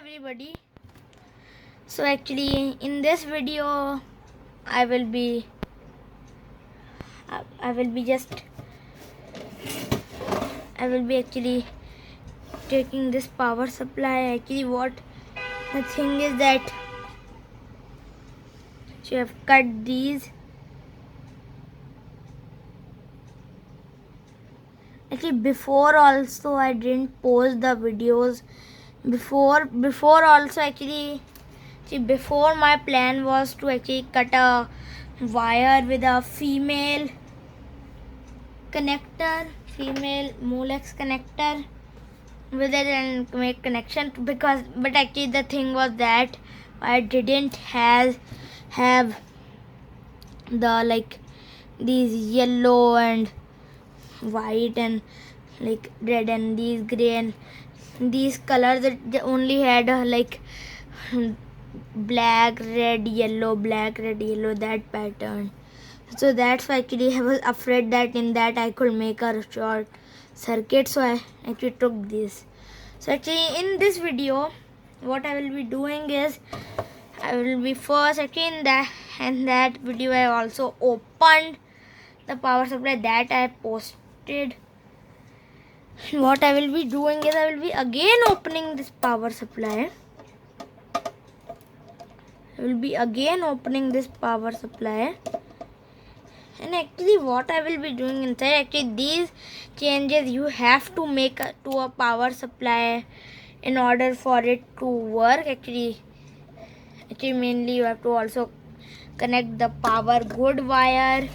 everybody. So actually in this video I will be actually taking this power supply. Actually what the thing is that you have cut these. Actually before also I didn't post the videos before also actually. See, before my plan was to actually cut a wire with a female connector, female Molex connector with it and make connection, but actually the thing was that I didn't have the these yellow and white and red and these gray and these colors. They only had black, red, yellow, that pattern. So that's why actually I was afraid that in that I could make a short circuit, so I actually took this. So actually in this video what I will be doing is I will be first actually in that video I also opened the power supply that I posted. What I will be doing is I will be again opening this power supply. And actually what I will be doing inside, actually these changes you have to make to a power supply in order for it to work. Actually mainly you have to also connect the power good wire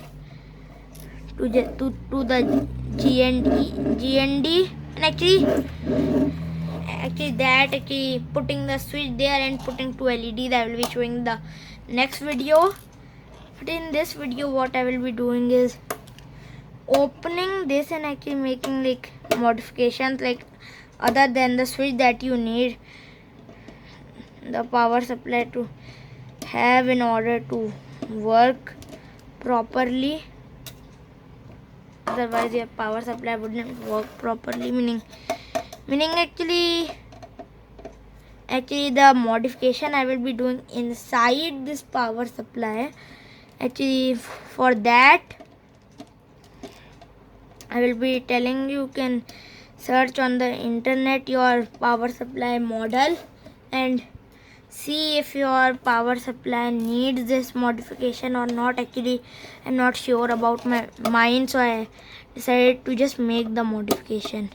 to the GND, and actually putting the switch there and putting two LEDs I will be showing the next video. But in this video what I will be doing is opening this and actually making modifications other than the switch that you need the power supply to have in order to work properly. Otherwise your power supply wouldn't work properly, meaning actually the modification I will be doing inside this power supply. Actually for that I will be telling you can search on the internet your power supply model and see if your power supply needs this modification or not. Actually I'm not sure about mine, so I decided to just make the modification.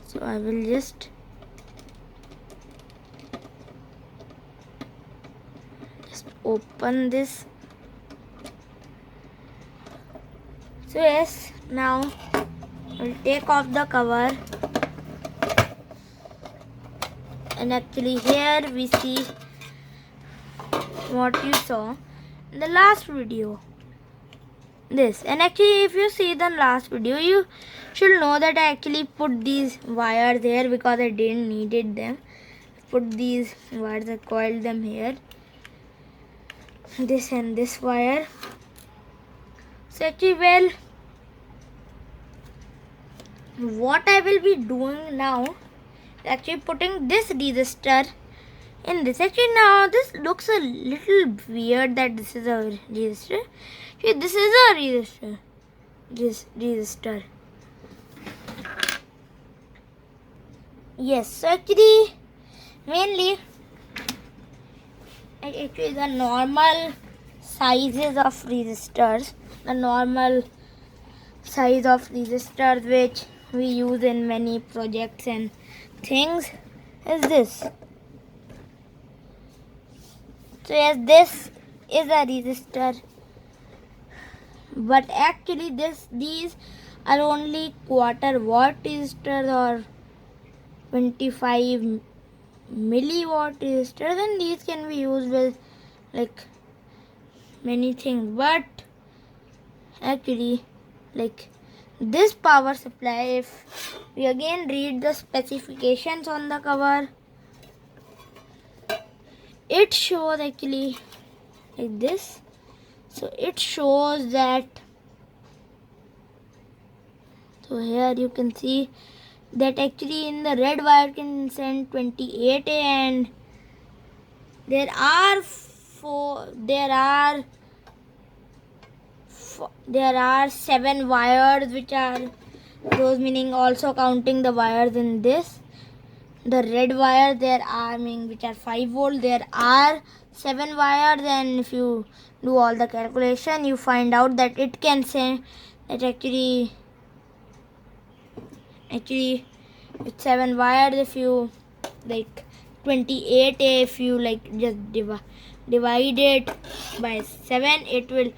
So I will just open this. So yes, now we'll take off the cover, and actually here we see what you saw in the last video, this. And actually if you see the last video you should know that I actually put these wires there because I didn't needed them. Put these wires, I coiled them here, this and this wire. So actually what I will be doing now is actually putting this resistor in this. Actually now this looks a little weird that this is a resistor. Okay, this is a resistor. This resistor. Yes, so actually mainly the normal sizes of resistors, which we use in many projects and things is this. So yes, this is a resistor, but actually these are only quarter watt resistors or 25 milliwatt resistors, and these can be used with many things. But actually this power supply, if we again read the specifications on the cover, it shows actually like this. So it shows that, so here you can see that actually in the red wire can send 28A, and there are 7 wires, which are those, meaning also counting the wires in this. The red wire, there are, meaning which are 5 volt, there are 7 wires, and if you do all the calculation, you find out that it can send that actually it's 7 wires. If you like 28, if you like just divide it by 7, it will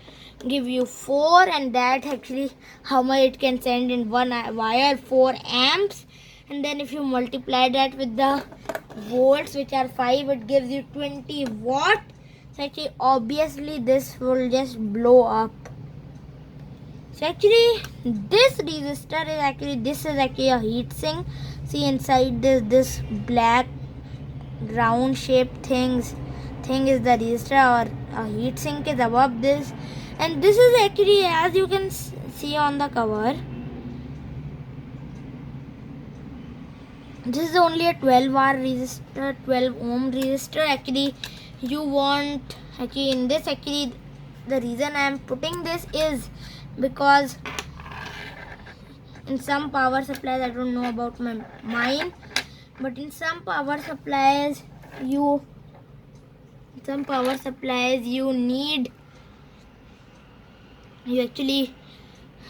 give you 4, and that actually how much it can send in one wire, 4 amps. And then if you multiply that with the volts, which are 5, it gives you 20 watt. So actually obviously this will just blow up. So actually this resistor is actually a heat sink. See, inside this black round shaped thing is the resistor, or a heat sink is above this. And this is actually, as you can see on the cover, this is only a 12 resistor, 12 ohm resistor. Actually you want, actually in this, actually the reason I am putting this is because in some power supplies, I don't know about mine, but in some power supplies you actually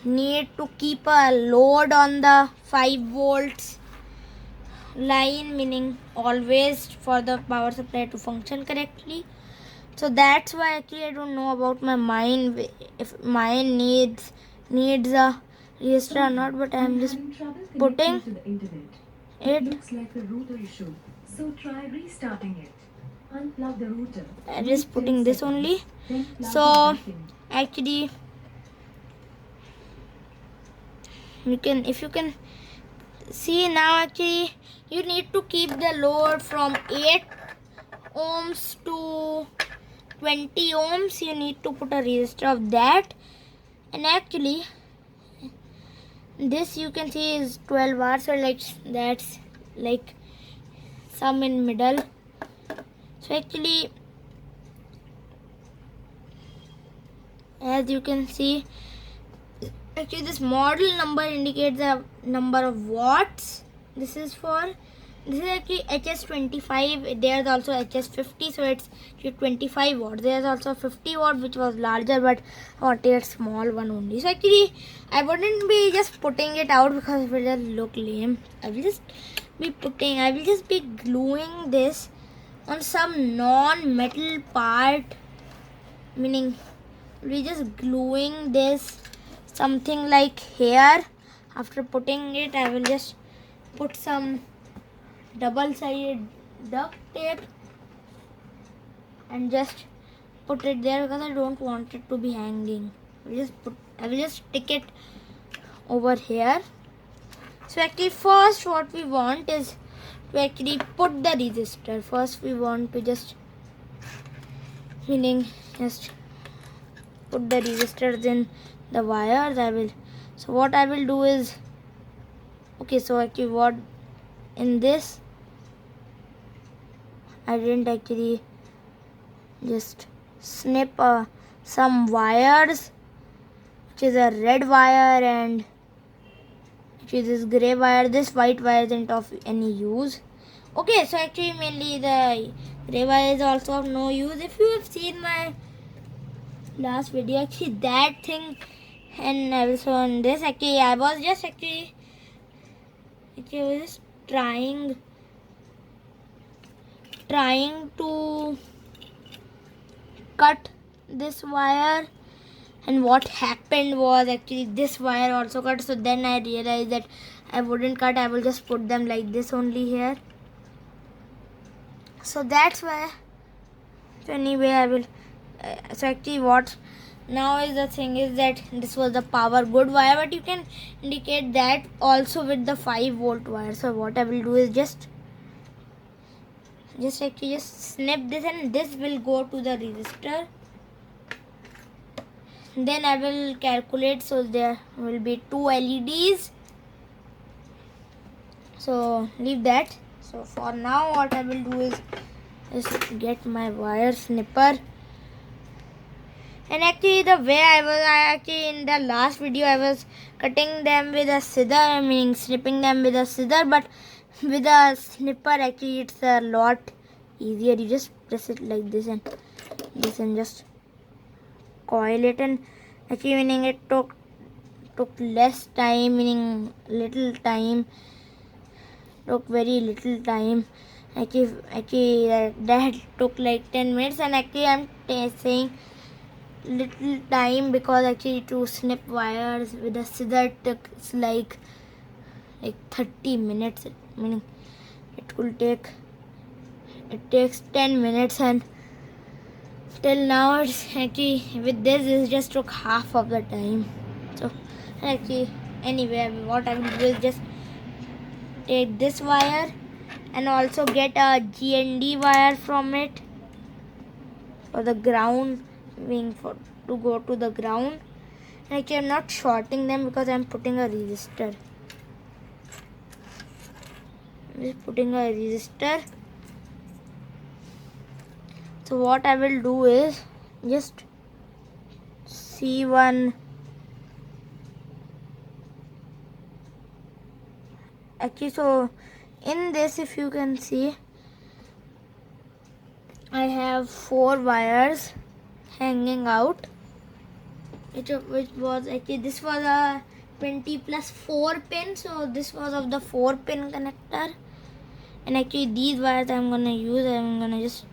need to keep a load on the 5 volts line, meaning always for the power supply to function correctly. So that's why actually I don't know about my mine, if mine needs a resistor or not, but I'm just putting it. Looks like the router issue, so try restarting it. Unplug the router. I'm just putting this only. So actually if you can see now, actually you need to keep the load from 8 ohms to 20 ohms. You need to put a resistor of that, and actually this you can see is 12 hours, so like that's like some in middle. So actually, as you can see, actually this model number indicates the number of watts. This is actually HS25. There's also HS50, so it's 25 watts. There's also 50 watt, which was larger, but I wanted a small one only. So actually I wouldn't be just putting it out because it will just look lame. I will just be gluing this on some non-metal part, meaning we just gluing this something like here. After putting it, I will just put some double-sided duct tape and just put it there, because I don't want it to be hanging. I will just stick it over here. So actually first what we want is to actually put the resistor. First we want to just put the resistors in the wires. So what I will do is, okay, so actually what in this, I didn't actually just snip some wires, which is a red wire and which is this gray wire. This white wire isn't of any use. Okay, so actually mainly the gray wire is also of no use. If you have seen my last video, actually that thing, and also on this, actually I was just trying to cut this wire, and what happened was actually this wire also cut. So then I realized that I wouldn't cut, I will just put them like this only here. So that's why. So anyway, I will so actually what now is the thing is that this was the power good wire, but you can indicate that also with the 5 volt wire. So what I will do is just snip this, and this will go to the resistor. Then I will calculate. So there will be 2 LEDs, so leave that. So for now what I will do is just get my wire snipper. And actually the way I actually in the last video I was cutting them with a scissor, meaning snipping them with a scissor, but with a snipper actually it's a lot easier. You just press it like this and just coil it, and actually meaning it took less time, meaning little time, took very little time. Actually that took like 10 minutes, and actually I'm saying little time because actually to snip wires with a scissor took like 30 minutes, meaning it takes 10 minutes, and till now it's actually with this it just took half of the time. So actually anyway what I will do is just take this wire and also get a GND wire from it for the ground, meaning for to go to the ground. And actually I'm not shorting them because I'm putting a resistor. So what I will do is just see one. Actually, so in this, if you can see, I have 4 wires hanging out, which was actually, this was a 20 plus 4 pin, so this was of the 4 pin connector. And actually these wires I'm gonna just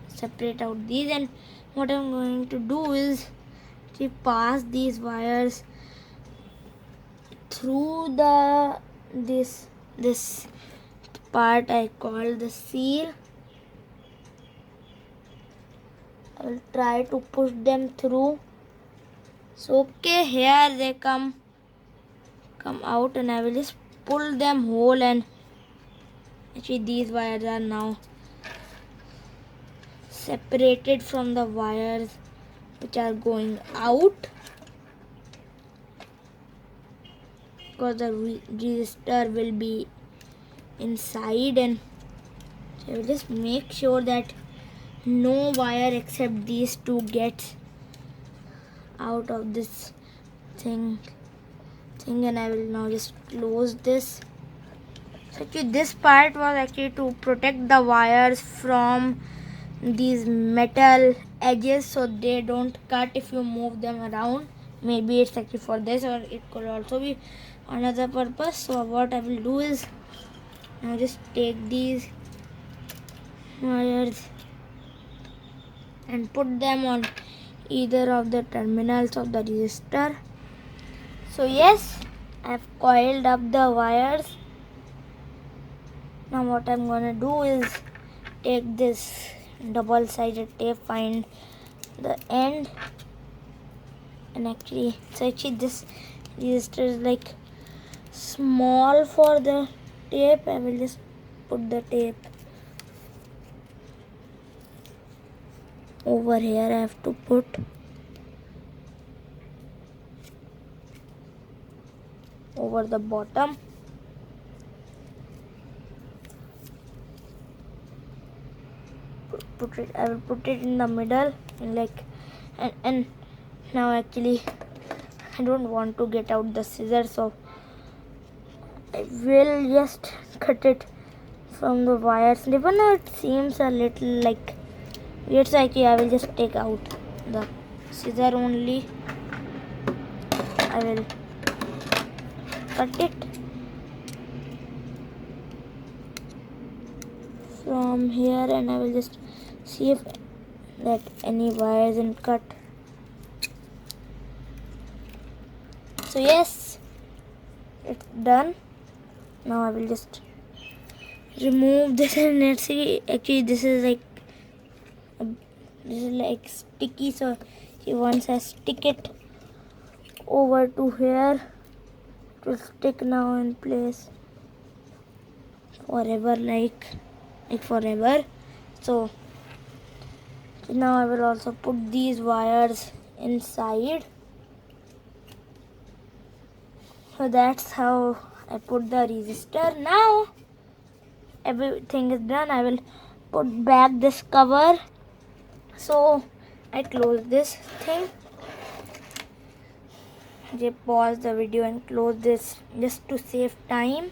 separate out these, and what I'm going to do is to pass these wires through this part I call the seal. I will try to push them through. So okay, here they come out, and I will just pull them whole, and actually these wires are now separated from the wires which are going out, because the resistor will be inside, and so I will just make sure that no wire except these two gets out of this thing, and I will now just close this. So actually this part was actually to protect the wires from these metal edges so they don't cut if you move them around. Maybe it's actually for this, or it could also be another purpose. So what I will do is now just take these wires and put them on either of the terminals of the resistor. So yes, I have coiled up the wires. Now what I'm gonna do is take this double-sided tape, find the end, and actually this resistor is like small for the tape. I will just put the tape over here. I have to put over the bottom. I will put it in the middle, and now actually I don't want to get out the scissors, so I will just cut it from the wires. Even though it seems a little like weird, so actually I will just take out the scissor only. I will cut it from here, and I will just see if that any wire isn't cut. So yes, it's done. Now I will just remove this, and let's see. Actually this is like sticky, so once I stick it over to here, it will stick now in place forever, like forever. So now I will also put these wires inside. So that's how I put the resistor. Now everything is done. I will put back this cover. So I close this thing. Just pause the video and close this just to save time.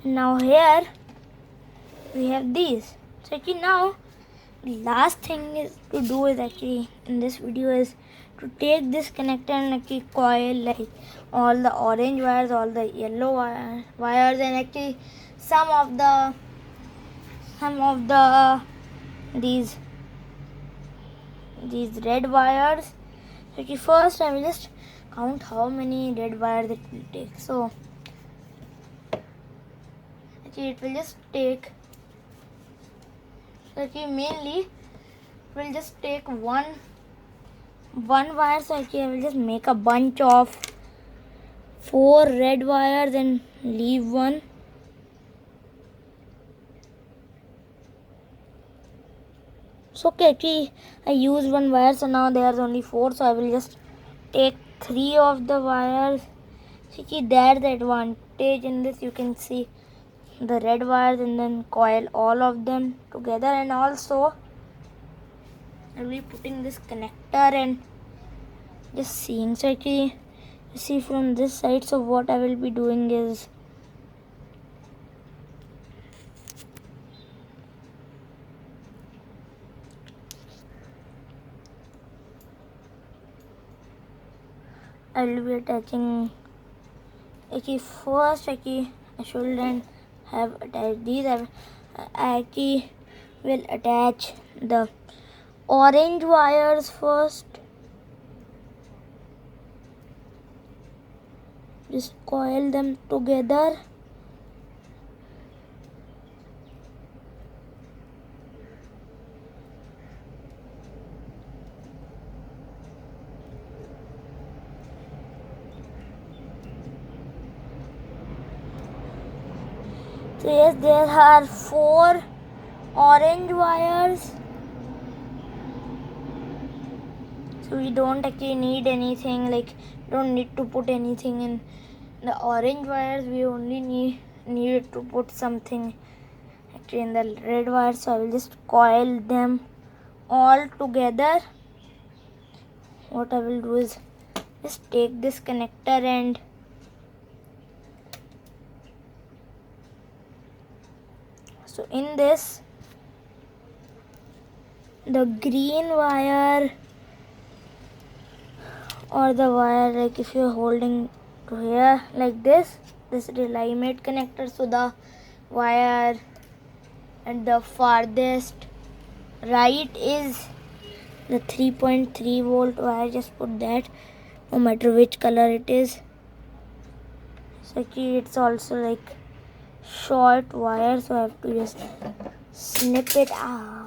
Now here we have these. So actually now the last thing is to do is actually in this video is to take this connector and actually coil like all the orange wires, all the yellow wires, and actually some of the these red wires. So actually first I will just count how many red wires it will take. So actually it will just take, so actually mainly it will just take one wire. So actually I will just make a bunch of 4 red wires and leave one. So okay, actually I use one wire, so now there are only 4, so I will just take 3 of the wires. See, that's the advantage in this. You can see the red wires and then coil all of them together, and also I will be putting this connector and just seeing. So actually you see from this side, so what I will be doing is I will be attaching. Actually first actually I shouldn't have attached these. I actually will attach the orange wires first. Just coil them together. So yes, there are 4 orange wires. So we don't actually need anything, like don't need to put anything in the orange wires. We only need to put something actually in the red wires. So I will just coil them all together. What I will do is just take this connector and so in this the green wire or the wire, like if you're holding to here like this relay mate connector, so the wire at the farthest right is the 3.3 volt wire. Just put that no matter which color it is. So actually it's also like short wire, so I have to just snip it out.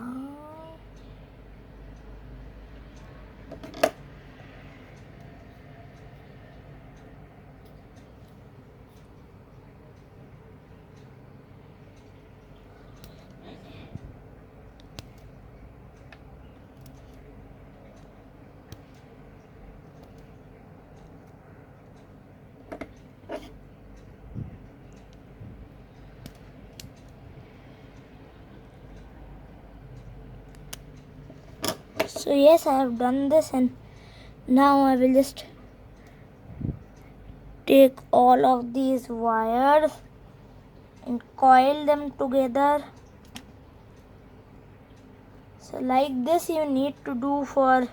So yes, I have done this, and now I will just take all of these wires and coil them together. So like this you need to do for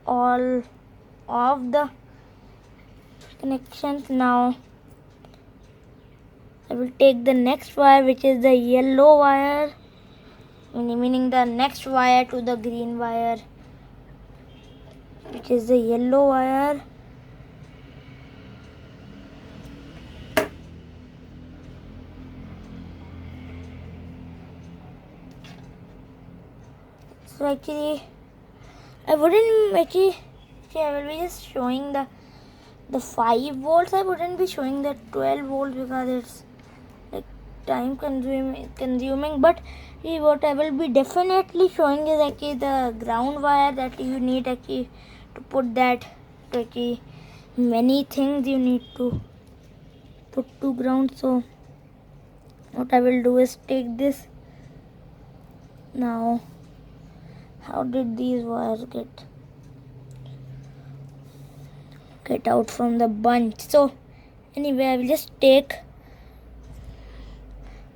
all of the connections. Now I will take the next wire, which is the yellow wire, meaning the next wire to the green wire, which is the yellow wire. So actually I wouldn't actually I will be just showing the 5 volts. I wouldn't be showing the 12 volts because it's like time consuming. But what I will be definitely showing is actually the ground wire that you need actually to put that to actually many things you need to put to ground. So what I will do is take this. Now how did these wires get out from the bunch? So anyway, I will just take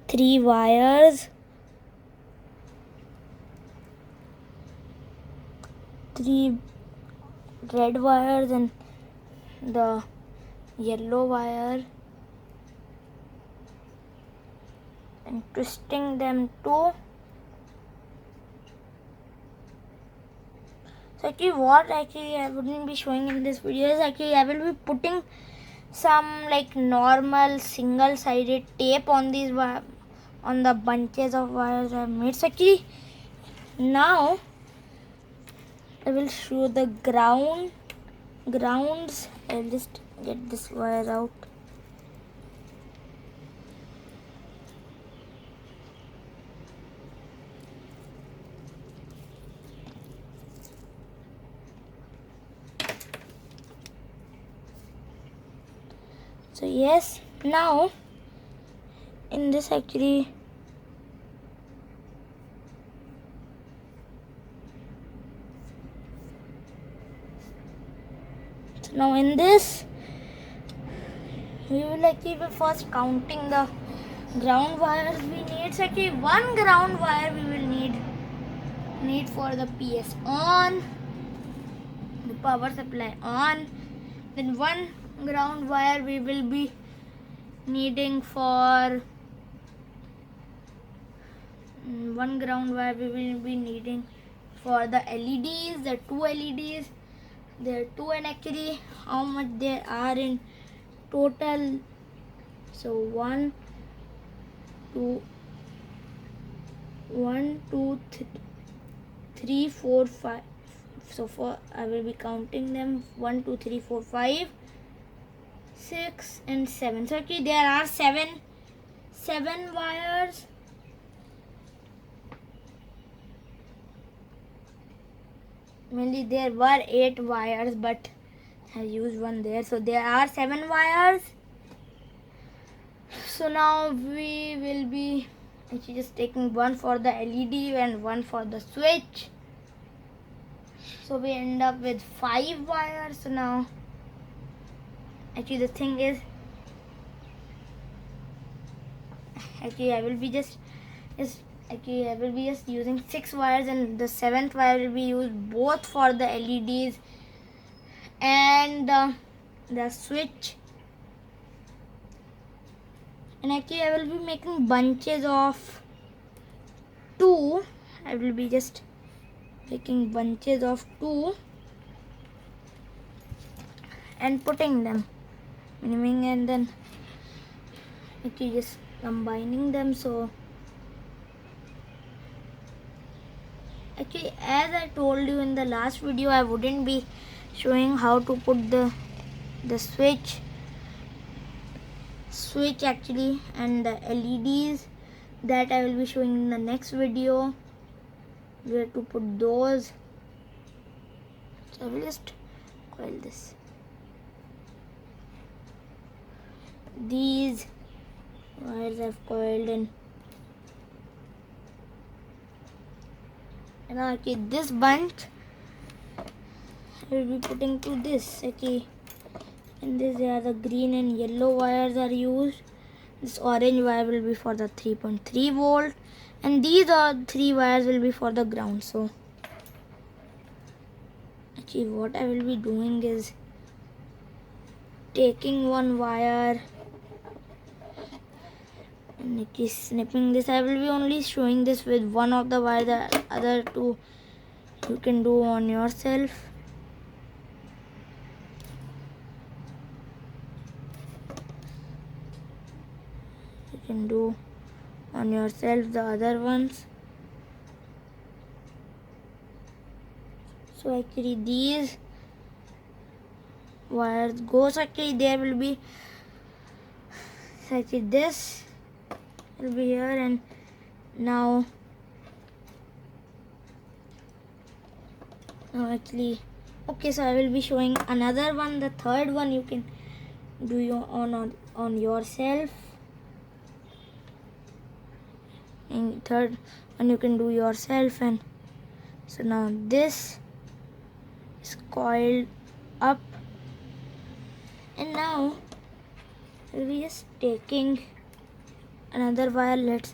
3 wires, 3 red wires and the yellow wire, and twisting them too. So actually what I wouldn't be showing in this video is actually I will be putting some like normal single sided tape on these on the bunches of wires I have made. So actually now I will show the grounds. I'll just get this wire out. So yes, now in this actually now in this we will actually be first counting the ground wires we need. So actually one ground wire we will need for the PS on, the power supply on. Then one ground wire we will be needing for the LEDs, the 2 LEDs. There are 2, and actually how much there are in total. So 1 2 3 4 5. So for I will be counting them 1 2 3 4 5 6 and 7. So actually there are seven wires. Mainly there were 8 wires, but I used one there. So there are 7 wires. So now we will be actually just taking one for the LED and one for the switch. So we end up with 5 wires. So now actually the thing is actually I will be just using 6 wires, and the 7th wire will be used both for the LEDs and the switch. And actually I will be making bunches of 2. I will be just making bunches of 2 and putting them, and then actually just combining them. So actually, as I told you in the last video, I wouldn't be showing how to put the switch actually and the LEDs. That I will be showing in the next video, where to put those. So I will just coil this. These wires I've coiled in. And now okay, this bunch I will be putting to this. Okay, and this are the green and yellow wires are used. This orange wire will be for the 3.3 volt, and these are 3 wires will be for the ground. So actually what I will be doing is taking one wire and snipping this. I will be only showing this with one of the wire. The other 2 you can do on yourself. You can do on yourself the other ones. So actually these wires goes, actually there will be, actually this will be here, and now actually Okay, so I will be showing another one. The third one you can do your on yourself, and third one you can do yourself. And so now this is coiled up, and now we'll be just taking another wire. Let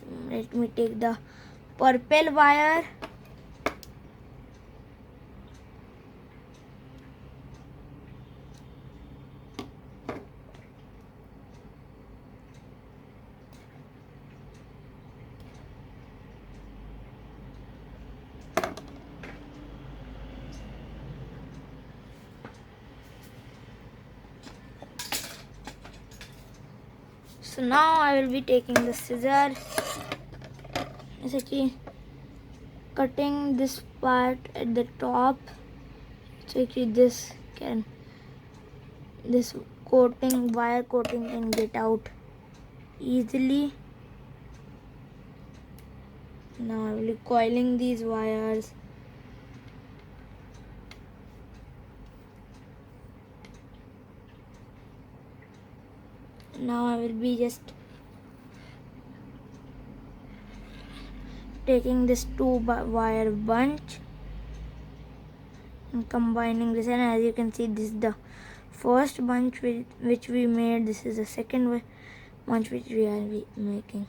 me take the purple wire. So now I will be taking the scissor, actually cutting this part at the top, so actually this wire coating can get out easily. Now I will be coiling these wires. Now I will be just taking this wire bunch and combining this, and as you can see, this is the first bunch which we made. This is the second bunch which we are making.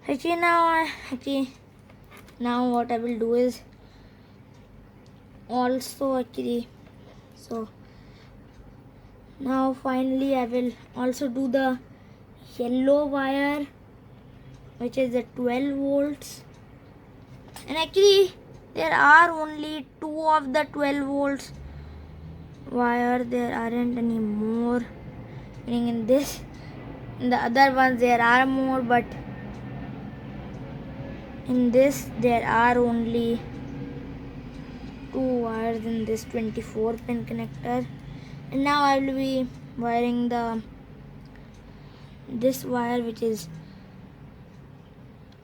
Actually now what I will do is also so now finally I will also do the yellow wire, which is the 12 volts, and actually there are only 2 of the 12 volts wire. There aren't any more, meaning in the other ones there are more, but in this there are only 2 wires in this 24 pin connector. And now I will be wiring this wire, which is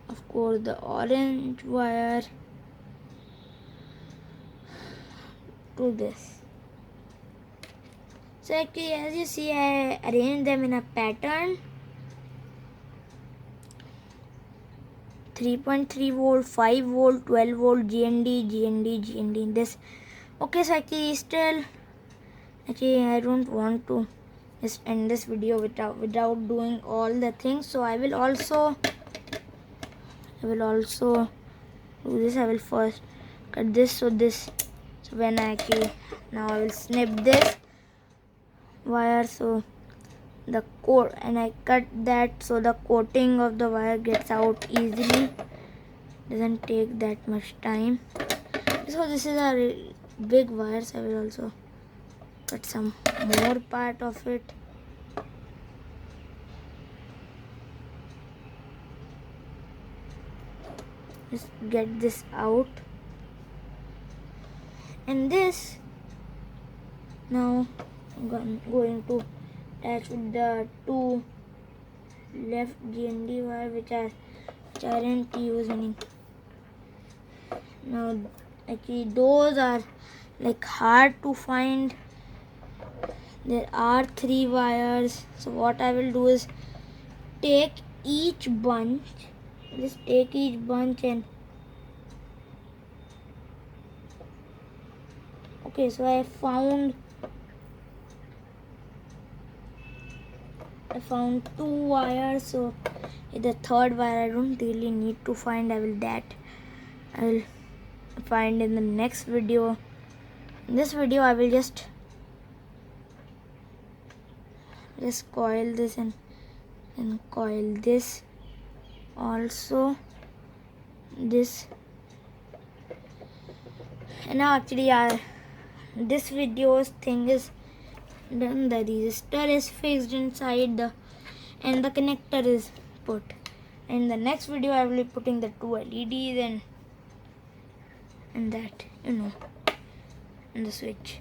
of course the orange wire, to this. So actually, as you see, I arranged them in a pattern. 3.3 volt, 5 volt, 12 volt, GND, GND, GND. This. Okay, so actually I don't want to just end this video without doing all the things. So I will also do this. I will first cut this. So when now I will snip this wire, so the coat, and I cut that so the coating of the wire gets out easily, doesn't take that much time. So this is a big wire, so I will also cut some more part of it. Just get this out, and this now I'm going to attach with the 2 left GND wire which aren't using. Now actually those are like hard to find. There are 3 wires, so what I will do is take each bunch and okay, so I found 2 wires, so the third wire I don't really need to find. I will find in the next video. In this video I will just coil this and coil this also, this. And now actually this video's thing is done. The resistor is fixed inside and the connector is put. In the next video I will be putting the 2 LEDs and that, and the switch.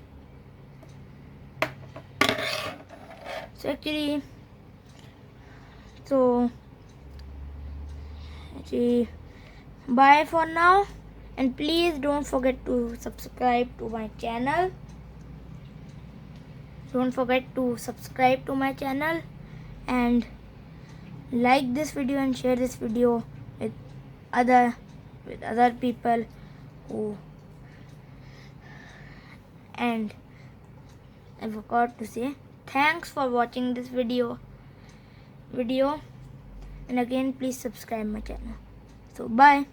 So actually bye for now, and please don't forget to subscribe to my channel. Don't forget to subscribe to my channel and like this video and share this video with other people who. And I forgot to say thanks for watching this video and again please subscribe my channel. So bye.